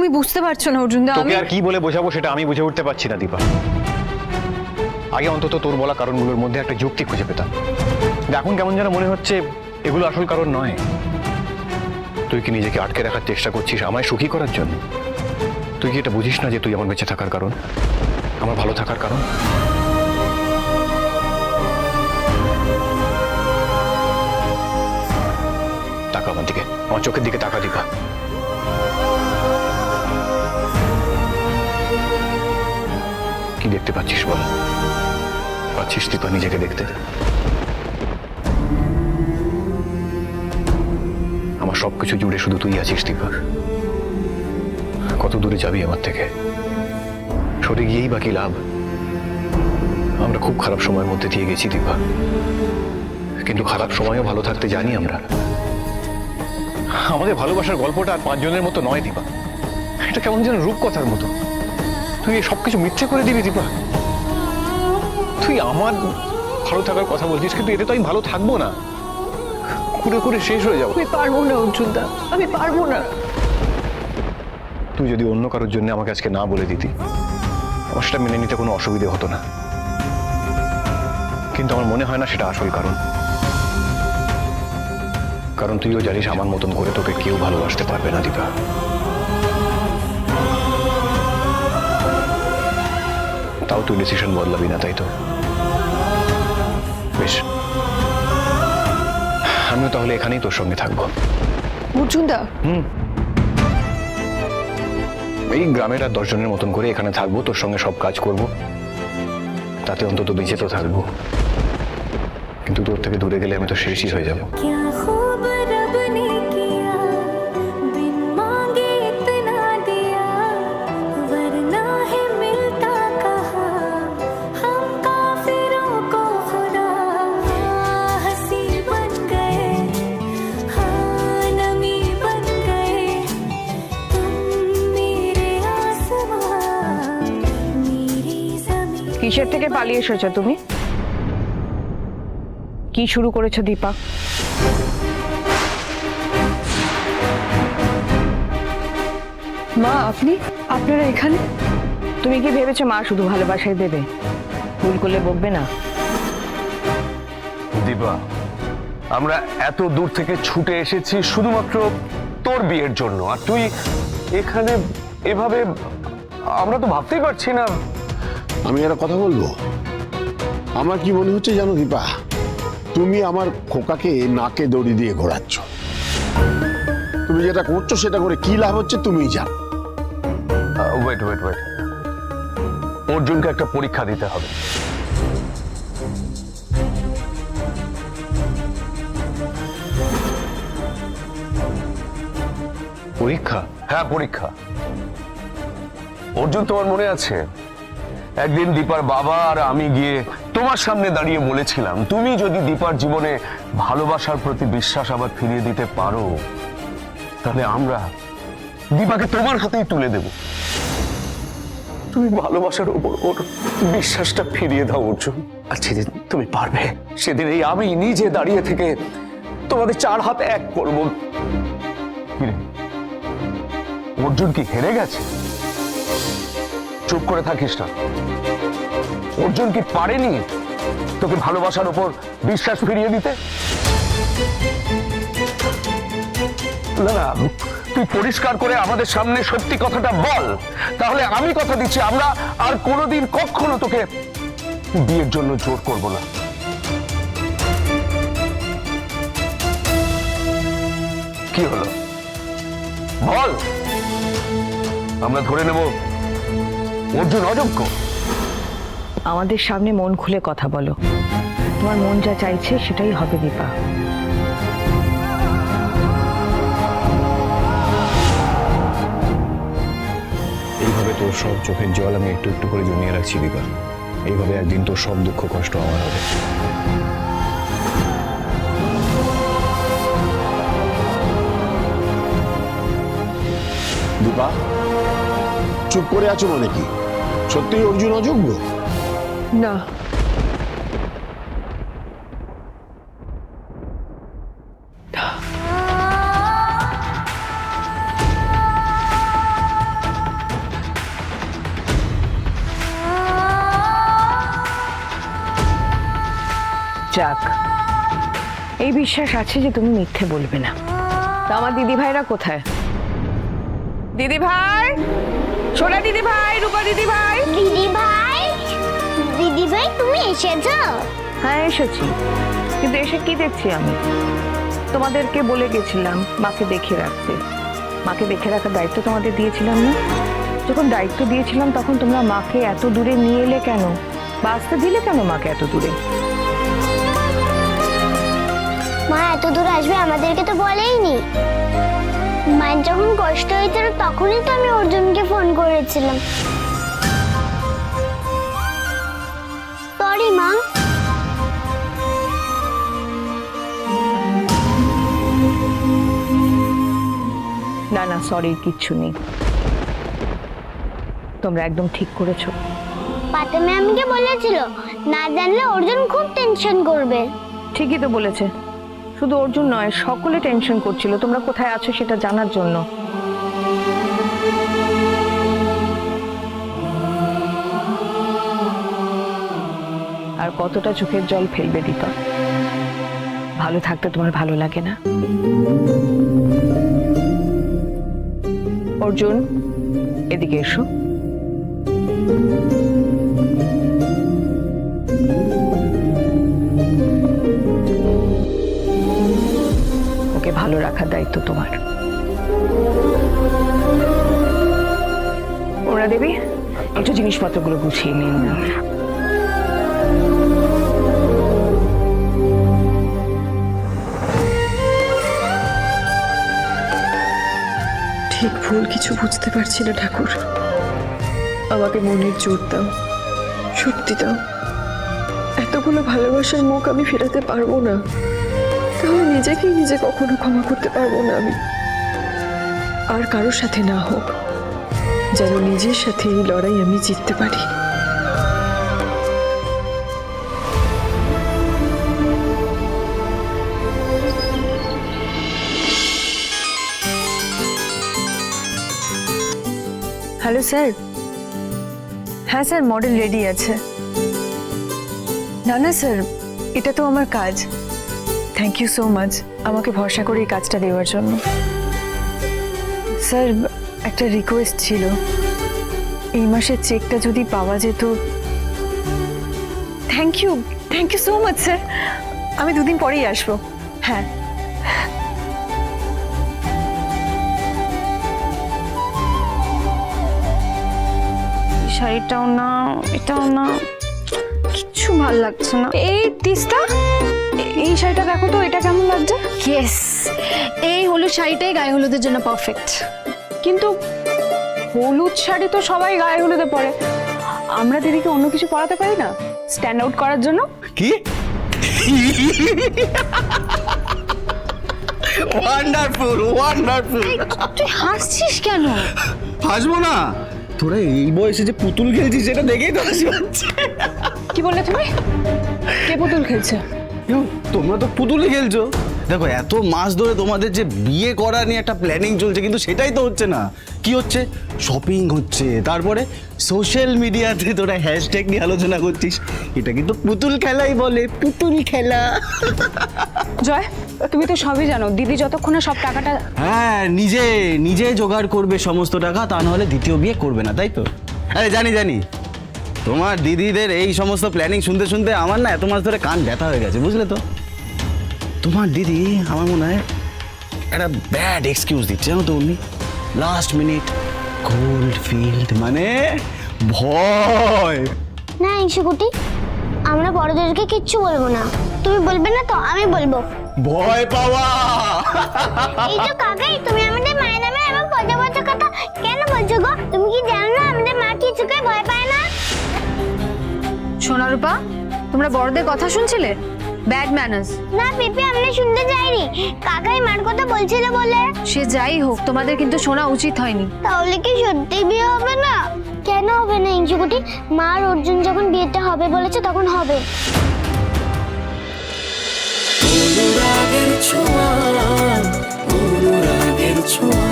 তুমি বুঝতে পারছো না অর্জুনদা। তোকে আর কি বলে বোঝাবো সেটা আমি বুঝে উঠতে পারছি না দীপা। আগে অন্তত তোর বলা কারণগুলোর মধ্যে একটা যুক্তি খুঁজে পেতাম। এখন কেমন যেন মনে হচ্ছে এগুলো আসল কারণ নয়। তুই কি নিজেকে আটকে রাখার চেষ্টা করছিস আমায় সুখী করার জন্য? তুই কি এটা বুঝিস না যে তুই আমার বেঁচে থাকার কারণ, আমার ভালো থাকার কারণ? তাকা আমার দিকে, আমার চোখের দিকে তাকা দীপা। কি দেখতে পাচ্ছিস বল? পাচ্ছিস দীপা নিজেকে দেখতে? আমার সবকিছু জুড়ে শুধু তুই আছিস দীপা। কত দূরে যাবি আমার থেকে? সরে গিয়েই বাকি লাভ। আমরা খুব খারাপ সময়ের মধ্যে দিয়ে গেছি দীপা, কিন্তু খারাপ সময়ও ভালো থাকতে জানি আমরা। আমাদের ভালোবাসার গল্পটা আর 5 জনের মতো নয় দীপা। এটা কেমন যেন রূপকথার মতো। তুই এই সবকিছু মিথ্যে করে দিবি দীপা। তুই আমার ভালো থাকার কথা বলছিস, কিন্তু এতে তো আমি ভালো থাকবো না, ঘুরে ঘুরে শেষ হয়ে যাবো। আমি পারবো না অর্জুনদা, আমি পারবো না। তুই যদি অন্য কারোর জন্য আমাকে আজকে না বলে দিতি, আমার সেটা মেনে নিতে কোনো অসুবিধে হতো না, কিন্তু আমার মনে হয় না সেটা আসল কারণ। কারণ তুইও জানিস আমার মতন করে তোকে কেউ ভালোবাসতে পারবে না দীপা। তাও তুই ডিসিশন বদলাবি না, তাই তো? বেশ, আমিও তাহলে এখানেই তোর সঙ্গে থাকবো। অর্জুনদা, এই গ্রামের আর 10 জনের মতন করে এখানে থাকবো, তোর সঙ্গে সব কাজ করব, তাতে অন্তত বেঁচে তো থাকবো। কিন্তু তোর থেকে দূরে গেলে আমি তো শেষই হয়ে যাবো। কিসের থেকে পালিয়ে এসেছো তুমি? কি শুরু করেছো দীপা? মা আপনারা এখানে? তুমি কি ভেবেছো মা শুধু ভালোবাসাই দেবে, ভুল করলে বকবে না? দীপা, আমরা এত দূর থেকে ছুটে এসেছি শুধুমাত্র তোর বিয়ের জন্য, আর তুই এখানে এভাবে, আমরা তো ভাবতেই পারছি না। আমি একটা কথা বলবো? আমার কি মনে হচ্ছে জানো দীপা, তুমি আমার খোকাকে নাকে দড়ি দিয়ে ঘোরাচ্ছ। তুমি যেটা করছো সেটা করে কি লাভ হচ্ছে তুমিই জানো। ওয়েট ওয়েট ওয়েট, অর্জুনকে একটা পরীক্ষা দিতে হবে। পরীক্ষা? হ্যাঁ, পরীক্ষা। অর্জুন, তোমার মনে আছে একদিন দীপার বাবা আর আমি গিয়ে তোমার সামনে দাঁড়িয়ে বলেছিলাম, তুমি যদি দীপার জীবনে ভালোবাসার প্রতি বিশ্বাস আবার ফিরিয়ে দিতে পারো, তাহলে আমরা দীপাকে তোমার হাতেই তুলে দেব। তুমি ভালোবাসার উপর ওর বিশ্বাসটা ফিরিয়ে দাও অর্জুন। আর সেদিন তুমি পারবে, সেদিন এই আমি নিজে দাঁড়িয়ে থেকে তোমাদের 4 হাত এক করবো। অর্জুন কি হেরে গেছে? চুপ করে থাকিস না। অর্জুন কি পারেনি তোকে ভালোবাসার উপর বিশ্বাস ফিরিয়ে দিতে? না না, তুই পরিষ্কার করে আমাদের সামনে সত্যি কথাটা বল, তাহলে আমি কথা দিচ্ছি আমরা আর কোনোদিন কখনো তোকে বিয়ের জন্য জোর করব না। কি হলো বল, আমরা ধরে নেব অর্জুন অযোগ্য? আমাদের সামনে মন খুলে কথা বলো, তোমার মন যা চাইছে সেটাই হবে দীপা। এইভাবে তোর সব চোখের জল আমি একটু একটু করে জমিয়ে রাখছি দীপা। এইভাবে একদিন তোর সব দুঃখ কষ্ট আমার হবে। দীপা, চুপ করে আছো মানে কি? সত্যিই অর্জুন অযোগ্য? না, যাক, এই বিশ্বাস আছে যে তুমি মিথ্যে বলবে না। তা আমার দিদি ভাইরা কোথায়? দিদি ভাই, সোনা দিদি ভাই, রূপা দিদি ভাই। দিদি ভাই, দিদি ভাই তুমি এসেছো? হ্যাঁ এসেছি, কিন্তু এসে কি দেখছি আমি? তোমাদেরকে বলে গেছিলাম মাকে দেখে রাখতে। মাকে দেখে রাখার দায়িত্ব তোমাদের দিয়েছিলাম না? যখন দায়িত্ব দিয়েছিলাম তখন তোমরা মাকে এত দূরে নিয়ে এলে কেন? বাঁচতে দিলে কেন মাকে এত দূরে? মা এত দূর আসবে আমাদেরকে তো বলেইনি। মায়ের যখন কষ্ট হয়েছিল তখনই তো আমি অর্জুনকে ফোন করেছিলাম। সরি মা। না না, সরি কিচ্ছু নেই, তোমরা একদম ঠিক করেছো। পাতে ম্যামকে বলেছিল না জানলে অর্জুন খুব টেনশন করবে। ঠিকই তো বলেছে, শুধু অর্জুন নয়, সকলে টেনশন করছিল তোমরা কোথায় আছো সেটা জানার জন্য। আর কতটা চোখের জল ফেলবে দীপা? ভালো থাকতে তোমার ভালো লাগে না? অর্জুন, এদিকে এসো। ওকে ভালো রাখার দায়িত্ব তোমার। ওরা দেবী, একটু জিনিসপত্রগুলো গুছিয়ে নিন না। ঠিক ভুল কিছু বুঝতে পারছি না ঠাকুর। আমাকে মনের জোর দাও, শক্তি দাও। এতগুলো ভালোবাসার মুখ আমি ফেরাতে পারবো না, তাহলে নিজেকেই নিজে কখনো ক্ষমা করতে পারবো না আমি। আর কারোর সাথে না হোক, যেন নিজের সাথে এই লড়াই আমি জিততে পারি। Hello sir. হ্যাঁ স্যার, মডেল রেডি আছে। না না স্যার, এটা তো আমার কাজ। থ্যাংক ইউ সো মাচ আমাকে ভরসা করে এই কাজটা দেওয়ার জন্য। স্যার, একটা রিকোয়েস্ট ছিল, এই মাসের চেকটা যদি পাওয়া যেত। Thank you so much sir, আমি দুদিন পরেই আসবো। হ্যাঁ শাড়িটাও না, এটাও না, কিচ্ছু ভাল লাগছে না। এই তিস্তা, এই শাড়িটা দেখো তো, এটা কেমন লাগছে? ইয়েস, এই হলুদ শাড়িটাই গায়ে হলুদের জন্য পারফেক্ট। কিন্তু হলুদ শাড়ি তো সবাই গায়ে হলুদে পরে, আমরা দিদিকে অন্য কিছু পরাতে পারি না স্ট্যান্ড আউট করার জন্য? কি ওয়ান্ডারফুল ওয়ান্ডারফুল। তুই হাসছিস কেন? হাসবো না, তোরা এই বয়সে যে পুতুল খেলছিস সেটা দেখেই তো হাসি পাচ্ছে। কি বললে তুমি? কে পুতুল খেলছে? তোমরা তো পুতুলই খেলছো। দেখো, এত মাস ধরে তোমাদের যে বিয়ে করা নিয়ে একটা প্ল্যানিং চলছে, কিন্তু সেটাই তো হচ্ছে না। কি হচ্ছে? শপিং হচ্ছে, তারপরে সোশ্যাল মিডিয়াতে তোরা হ্যাশট্যাগ নিয়ে আলোচনা করছিস। এটা কিন্তু পুতুল খেলাই বলে, পুতুল খেলা। জয়, তুমি তো সবই জানো, দিদি যতক্ষণে সব টাকাটা হ্যাঁ, নিজে নিজে জোগাড় করবে সমস্ত টাকা, তা নাহলে দ্বিতীয় বিয়ে করবে না, তাই তো? আরে জানি জানি, তোমার দিদিদের এই সমস্ত প্ল্যানিং শুনতে শুনতে আমার না এত মাস ধরে কান ব্যথা হয়ে গেছে, বুঝলে তো? তোমার দিদি আমার মনে হয় একটা ব্যাড এক্সকিউজ দিচ্ছে, জানো তো? উনি লাস্ট মিনিট কোল্ড ফিল্ড, মানে ভয়। না ইংশুকুটি, আমরা বড়দেরকে কিচ্ছু বলবো না। তুমি বলবে না তো আমি বলবো। ভয় পাওয়া। এই তো কাকাই, তুমি আমাদের মায়ের নামে এমন পচা পচা কথা কেন বলছো গো? তুমি কি জানো না আমাদের মা কিছুকে ভয় পায় না? সোনারূপা, তোমরা বড়দের কথা শুনছিলে? Bad manners. না পিপি, আমরা শুনতে যাইনি, কাকাই মার কথা বলছিল বলে। সে যাই হোক, তোমাদের কিন্তু শোনা উচিত হয়নি। তাহলে কি সত্যি বিয়ে হবে না? কেন হবে না ইংশুকুটি? মা আর অর্জুন যখন বিয়েটা হবে বলেছে তখন হবে। অনুরাগের ছোঁয়া, অনুরাগের ছোঁয়া।